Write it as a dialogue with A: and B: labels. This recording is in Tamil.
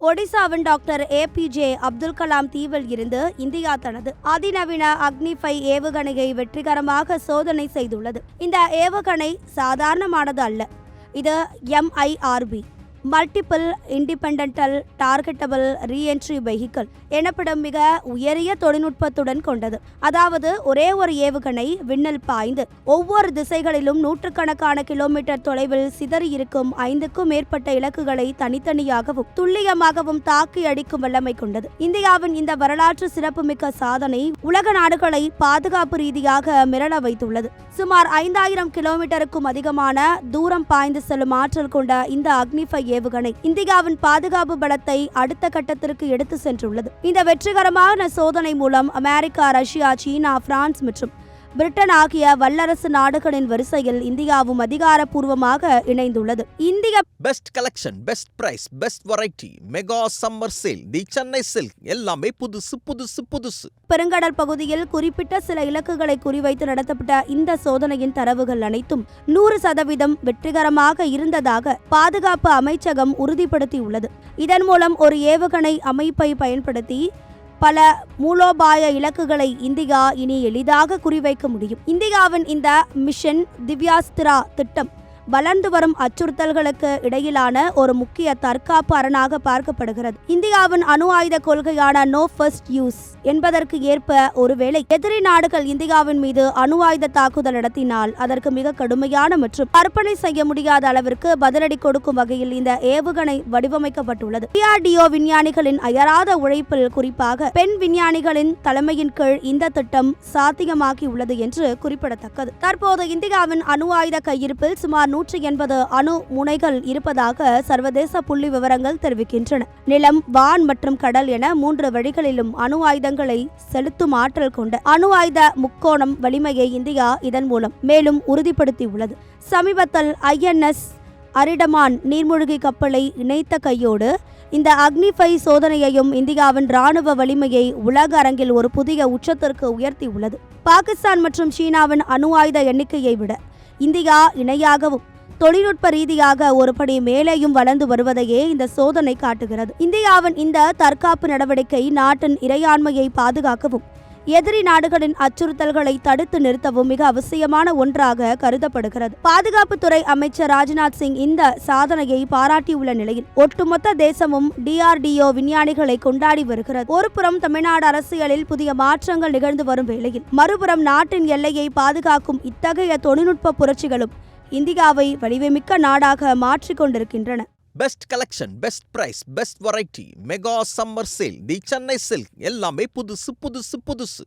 A: ஒடிசாவின் டாக்டர் ஏபிஜே அப்துல் கலாம் தீவில் இருந்து இந்தியா தனது அதிநவீன அக்னி-5 ஏவுகணையை வெற்றிகரமாக சோதனை செய்துள்ளது. இந்த ஏவுகணை சாதாரணமானது அல்ல. இது MIRV multiple independently targetable reentry vehicle எனப்படும் மிக உயரிய தொழில்நுட்பத்துடன் கொண்டது. அதாவது ஒரே ஒரு ஏவுகணை விண்ணில் பாய்ந்து ஒவ்வொரு திசைகளிலும் நூற்றுக்கணக்கான கிலோமீட்டர் தொலைவில் சிதறி இருக்கும் 5க்கும் மேற்பட்ட இலக்குகளை தனித்தனியாகவும் துல்லியமாகவும் தாக்கி அடிக்கும் வல்லமை கொண்டது. இந்தியாவின் இந்த வரலாற்று சிறப்புமிக்க சாதனை உலக நாடுகளை பாதுகாப்பு ரீதியாக மிரள வைத்துள்ளது. சுமார் 5000 கிலோமீட்டருக்கும் அதிகமான தூரம் பாய்ந்து செல்லும் ஆற்றல் கொண்ட இந்த அக்னி-5 ஏவுகணை இந்தியாவின் பாதுகாப்பு பலத்தை அடுத்த கட்டத்திற்கு எடுத்து சென்றுள்ளது. இந்த வெற்றிகரமான சோதனை மூலம் அமெரிக்கா, ரஷ்யா, சீனா, பிரான்ஸ் மற்றும் பிரிட்டன் ஆகிய வல்லரசு நாடுகளின் வரிசையில் இந்தியாவும் அதிகாரப்பூர்வமாக இணைந்துள்ளது. இந்திய
B: best collection, best price, best variety, mega summer sale, the Chennai silk எல்லாமே புதுசு புதுசு புதுசு.
A: பெருங்கடல் பகுதியில் குறிப்பிட்ட சில இலக்குகளை குறிவைத்து நடத்தப்பட்ட இந்த சோதனையின் தரவுகள் அனைத்தும் 100% வெற்றிகரமாக இருந்ததாக பாதுகாப்பு அமைச்சகம் உறுதிப்படுத்தியுள்ளது. இதன் மூலம் ஒரு ஏவுகணை அமைப்பை பயன்படுத்தி பல மூலோபாய இலக்குகளை இந்தியா இனி எளிதாக குறிவைக்க முடியும். இந்தியாவின் இந்த மிஷன் திவ்யாஸ்திரா திட்டம் வளர்ந்து வரும் அச்சுறுத்தல்களுக்கு இடையிலான ஒரு முக்கிய தற்காப்பு அரணாக பார்க்கப்படுகிறது. இந்தியாவின் அணு ஆயுத கொள்கையான நோ ஃபர்ஸ்ட் யூஸ் என்பதற்கு ஏற்ப ஒருவேளை எதிரி நாடுகள் இந்தியாவின் மீது அணு ஆயுத தாக்குதல் நடத்தினால் அதற்கு மிக கடுமையான மற்றும் கற்பனை செய்ய முடியாத அளவிற்கு பதிலடி கொடுக்கும் வகையில் இந்த ஏவுகணை வடிவமைக்கப்பட்டுள்ளது. DRDO விஞ்ஞானிகளின் அயராத உழைப்பில் குறிப்பாக பெண் விஞ்ஞானிகளின் தலைமையின் கீழ் இந்த திட்டம் சாத்தியமாகியுள்ளது என்று குறிப்பிடத்தக்கது. தற்போது இந்தியாவின் அணு ஆயுத கையிருப்பில் சுமார் 180 அணு முனைகள் இருப்பதாக சர்வதேச புள்ளி விவரங்கள் தெரிவிக்கின்றன. நிலம், வான் மற்றும் கடல் என 3 வழிகளிலும் அணு ஆயுதங்களை செலுத்தும் ஆற்றல் கொண்ட அணு ஆயுத முக்கோணம் வலிமையை இந்தியா இதன் மூலம் மேலும் உறுதிப்படுத்தியுள்ளது. சமீபத்தில் INS அரிடமான் நீர்மூழ்கி கப்பலை இணைத்த கையோடு இந்த அக்னி-5 சோதனையையும் இந்தியாவின் ராணுவ வலிமையை உலக அரங்கில் ஒரு புதிய உச்சத்திற்கு உயர்த்தியுள்ளது. பாகிஸ்தான் மற்றும் சீனாவின் அணு ஆயுத எண்ணிக்கையை விட இந்தியா இணையாகவும் தொழில்நுட்ப ரீதியாக ஒருபடி மேலேயும் வளர்ந்து வருவதையே இந்த சோதனை காட்டுகிறது. இந்தியாவின் இந்த தற்காப்பு நடவடிக்கை நாட்டின் இறையாண்மையை பாதுகாக்கவும் எதிரி நாடுகளின் அச்சுறுத்தல்களை தடுத்து நிறுத்தவும் மிக அவசியமான ஒன்றாக கருதப்படுகிறது. பாதுகாப்புத்துறை அமைச்சர் ராஜ்நாத் சிங் இந்த சாதனையை பாராட்டியுள்ள நிலையில் ஒட்டுமொத்த தேசமும் DRDO விஞ்ஞானிகளை கொண்டாடி வருகிறது. ஒருபுறம் தமிழ்நாடு அரசியலில் புதிய மாற்றங்கள் நிகழ்ந்து வரும் வேளையில் மறுபுறம் நாட்டின் எல்லையை பாதுகாக்கும் இத்தகைய தொழில்நுட்ப புரட்சிகளும் இந்தியாவை வலிமைமிக்க நாடாக மாற்றிக் கொண்டிருக்கின்றன.
B: Best collection, best price, best variety, mega summer sale, the Chennai silk எல்லாமே புதுசு புதுசு புதுசு.